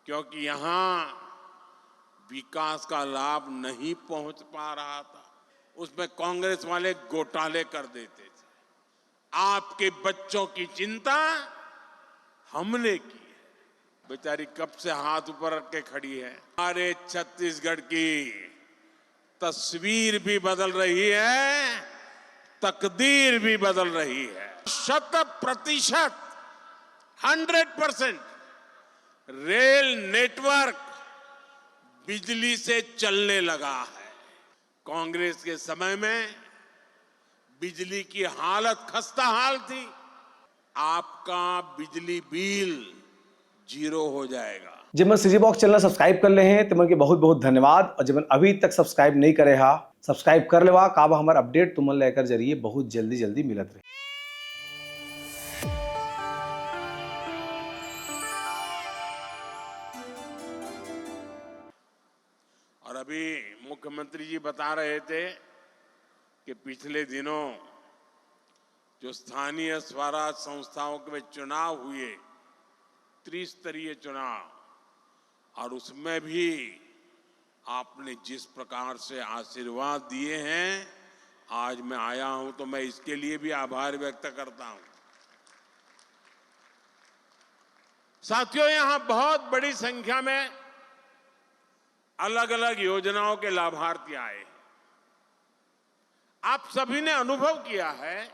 क्योंकि यहां विकास का लाभ नहीं पहुंच पा रहा था। उसमें कांग्रेस वाले घोटाले कर देते थे। आपके बच्चों की चिंता हमने की है। बेचारी कब से हाथ ऊपर रख के खड़ी है। हमारे छत्तीसगढ़ की तस्वीर भी बदल रही है, तकदीर भी बदल रही है। 100% 100% रेल नेटवर्क बिजली से चलने लगा है। कांग्रेस के समय में बिजली की हालत खस्ता हाल थी। आपका बिजली बिल 0 हो जाएगा। जब मैं सीजी बॉक्स चैनल सब्सक्राइब कर ले हैं तो मैं बहुत बहुत धन्यवाद। और जब मैं अभी तक सब्सक्राइब नहीं करे हा सब्सक्राइब कर लेवा काबा हमारा अपडेट तुमन लेकर जरिए बहुत जल्दी मिलत रहे। और अभी मुख्यमंत्री जी बता रहे थे कि पिछले दिनों जो स्थानीय स्वराज संस्थाओं के चुनाव हुए, त्रिस्तरीय चुनाव, और उसमें भी आपने जिस प्रकार से आशीर्वाद दिए हैं, आज मैं आया हूं तो मैं इसके लिए भी आभार व्यक्त करता हूं। साथियों, यहां बहुत बड़ी संख्या में अलग अलग योजनाओं के लाभार्थी आए। आप सभी ने अनुभव किया है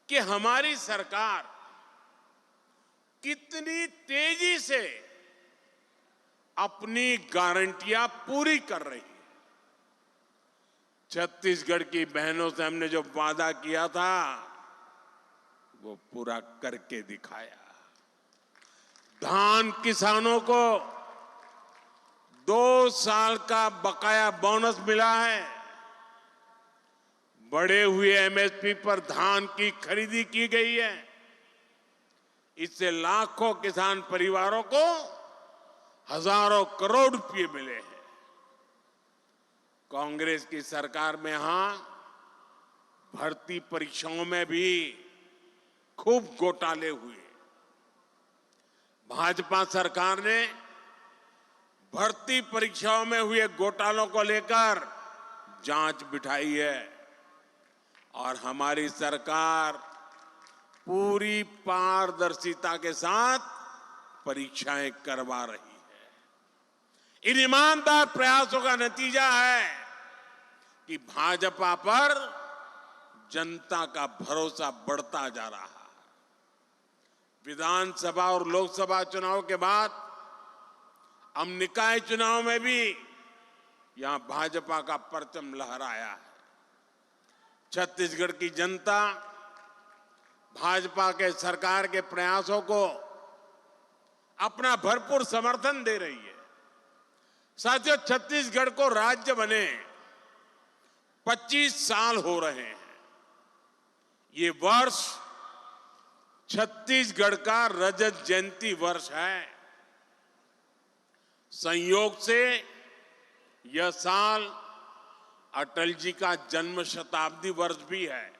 कि हमारी सरकार कितनी तेजी से अपनी गारंटियां पूरी कर रही है। छत्तीसगढ़ की बहनों से हमने जो वादा किया था वो पूरा करके दिखाया। धान किसानों को 2 साल का बकाया बोनस मिला है। बढ़े हुए एमएसपी पर धान की खरीदी की गई है। इससे लाखों किसान परिवारों को हजारों करोड़ रुपए मिले हैं। कांग्रेस की सरकार में यहां भर्ती परीक्षाओं में भी खूब घोटाले हुए। भाजपा सरकार ने भर्ती परीक्षाओं में हुए घोटालों को लेकर जांच बिठाई है और हमारी सरकार पूरी पारदर्शिता के साथ परीक्षाएं करवा रही है। इन ईमानदार प्रयासों का नतीजा है कि भाजपा पर जनता का भरोसा बढ़ता जा रहा है। विधानसभा और लोकसभा चुनाव के बाद हम निकाय चुनाव में भी यहां भाजपा का परचम लहराया है। छत्तीसगढ़ की जनता भाजपा के सरकार के प्रयासों को अपना भरपूर समर्थन दे रही है। साथियों, छत्तीसगढ़ को राज्य बने 25 साल हो रहे हैं। ये वर्ष छत्तीसगढ़ का रजत जयंती वर्ष है। संयोग से यह साल अटल जी का जन्म शताब्दी वर्ष भी है।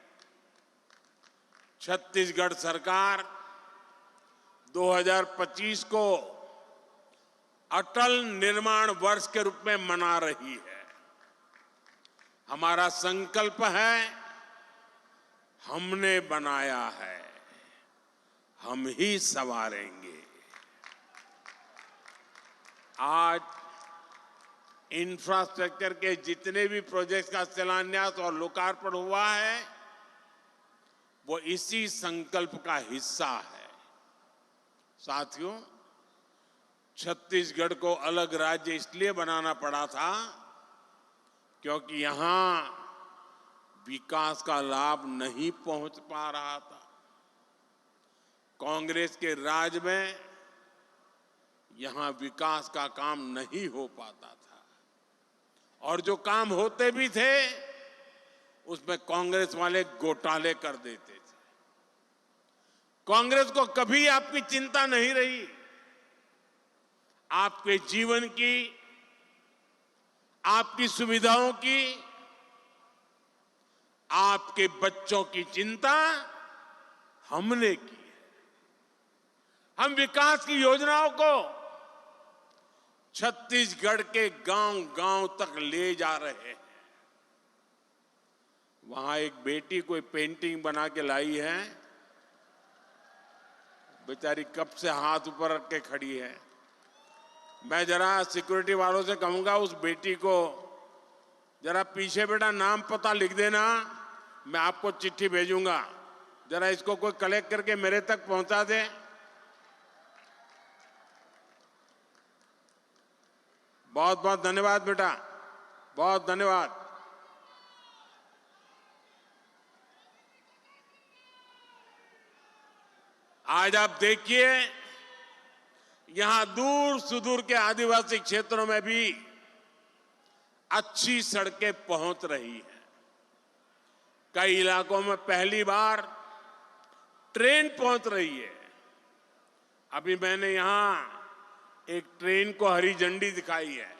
छत्तीसगढ़ सरकार 2025 को अटल निर्माण वर्ष के रूप में मना रही है। हमारा संकल्प है, हमने बनाया है, हम ही संवारेंगे। आज इंफ्रास्ट्रक्चर के जितने भी प्रोजेक्ट्स का शिलान्यास और लोकार्पण हुआ है वो इसी संकल्प का हिस्सा है। साथियों, छत्तीसगढ़ को अलग राज्य इसलिए बनाना पड़ा था क्योंकि यहां विकास का लाभ नहीं पहुंच पा रहा था। कांग्रेस के राज में यहां विकास का काम नहीं हो पाता था और जो काम होते भी थे उसमें कांग्रेस वाले घोटाले कर देते थे। कांग्रेस को कभी आपकी चिंता नहीं रही। आपके जीवन की, आपकी सुविधाओं की, आपके बच्चों की चिंता हमने की है। हम विकास की योजनाओं को छत्तीसगढ़ के गांव-गांव तक ले जा रहे हैं। वहां एक बेटी कोई पेंटिंग बना के लाई है, बेचारी कब से हाथ ऊपर रख के खड़ी है। मैं जरा सिक्योरिटी वालों से कहूंगा उस बेटी को जरा पीछे बेटा नाम पता लिख देना, मैं आपको चिट्ठी भेजूंगा, जरा इसको कोई कलेक्ट करके मेरे तक पहुंचा दे। बहुत बहुत धन्यवाद बेटा, बहुत धन्यवाद। आज आप देखिए यहां दूर सुदूर के आदिवासी क्षेत्रों में भी अच्छी सड़कें पहुंच रही हैं। कई इलाकों में पहली बार ट्रेन पहुंच रही है। अभी मैंने यहां एक ट्रेन को हरी झंडी दिखाई है।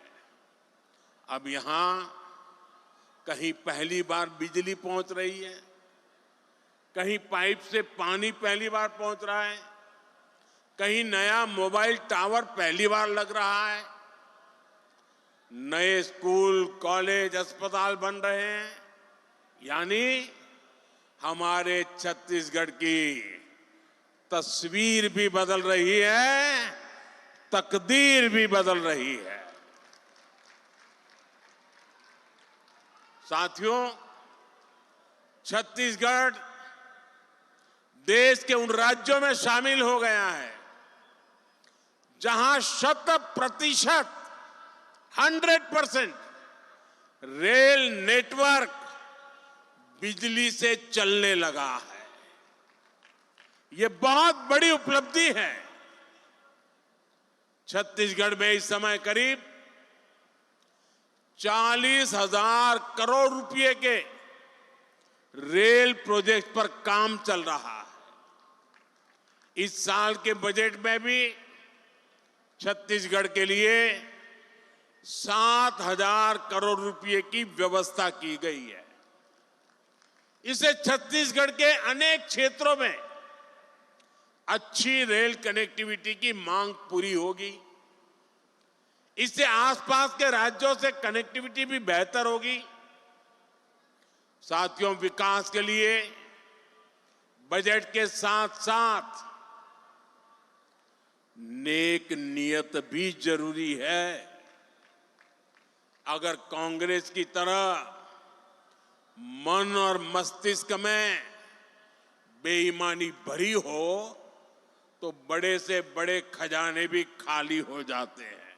अब यहां कहीं पहली बार बिजली पहुंच रही है, कहीं पाइप से पानी पहली बार पहुंच रहा है, कहीं नया मोबाइल टावर पहली बार लग रहा है, नए स्कूल, कॉलेज, अस्पताल बन रहे हैं। यानी हमारे छत्तीसगढ़ की तस्वीर भी बदल रही है, तकदीर भी बदल रही है। साथियों, छत्तीसगढ़ देश के उन राज्यों में शामिल हो गया है जहां 100% 100% रेल नेटवर्क बिजली से चलने लगा है। यह बहुत बड़ी उपलब्धि है। छत्तीसगढ़ में इस समय करीब 40,000 करोड़ रुपए के रेल प्रोजेक्ट पर काम चल रहा है। इस साल के बजट में भी छत्तीसगढ़ के लिए 7,000 करोड़ रुपए की व्यवस्था की गई है। इससे छत्तीसगढ़ के अनेक क्षेत्रों में अच्छी रेल कनेक्टिविटी की मांग पूरी होगी। इससे आसपास के राज्यों से कनेक्टिविटी भी बेहतर होगी। साथियों, विकास के लिए बजट के साथ साथ नेक नियत भी जरूरी है। अगर कांग्रेस की तरह मन और मस्तिष्क में बेईमानी भरी हो तो बड़े से बड़े खजाने भी खाली हो जाते हैं।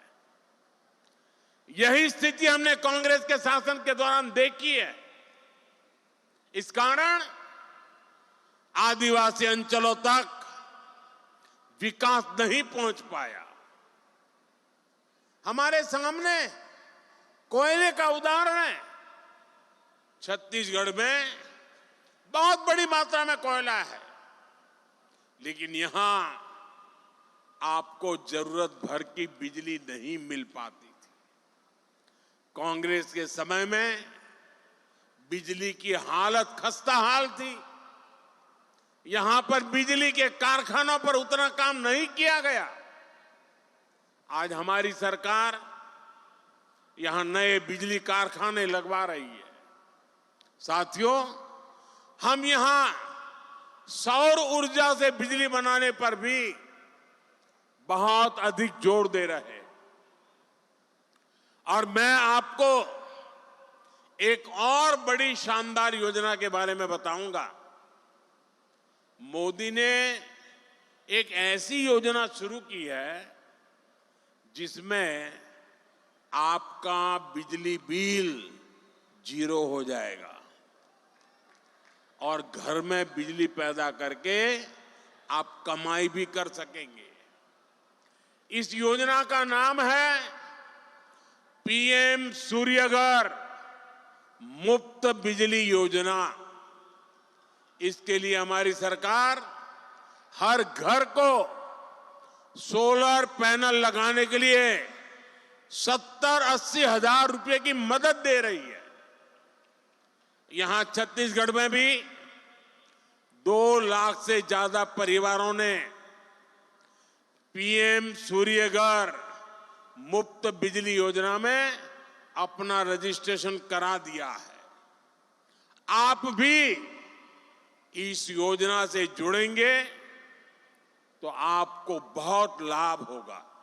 यही स्थिति हमने कांग्रेस के शासन के दौरान देखी है। इस कारण आदिवासी अंचलों तक विकास नहीं पहुंच पाया। हमारे सामने कोयले का उदाहरण है। छत्तीसगढ़ में बहुत बड़ी मात्रा में कोयला है, लेकिन यहां आपको जरूरत भर की बिजली नहीं मिल पाती थी। कांग्रेस के समय में बिजली की हालत खस्ता हाल थी। यहां पर बिजली के कारखानों पर उतना काम नहीं किया गया। आज हमारी सरकार यहां नए बिजली कारखाने लगवा रही है। साथियों, हम यहां सौर ऊर्जा से बिजली बनाने पर भी बहुत अधिक जोर दे रहे हैं। और मैं आपको एक और बड़ी शानदार योजना के बारे में बताऊंगा। मोदी ने एक ऐसी योजना शुरू की है जिसमें आपका बिजली बिल 0 हो जाएगा और घर में बिजली पैदा करके आप कमाई भी कर सकेंगे। इस योजना का नाम है पीएम सूर्यघर मुफ्त बिजली योजना। इसके लिए हमारी सरकार हर घर को सोलर पैनल लगाने के लिए 70-80 हजार रुपए की मदद दे रही है। यहां छत्तीसगढ़ में भी 2 लाख से ज्यादा परिवारों ने पीएम सूर्यघर मुफ्त बिजली योजना में अपना रजिस्ट्रेशन करा दिया है। आप भी इस योजना से जुड़ेंगे तो आपको बहुत लाभ होगा।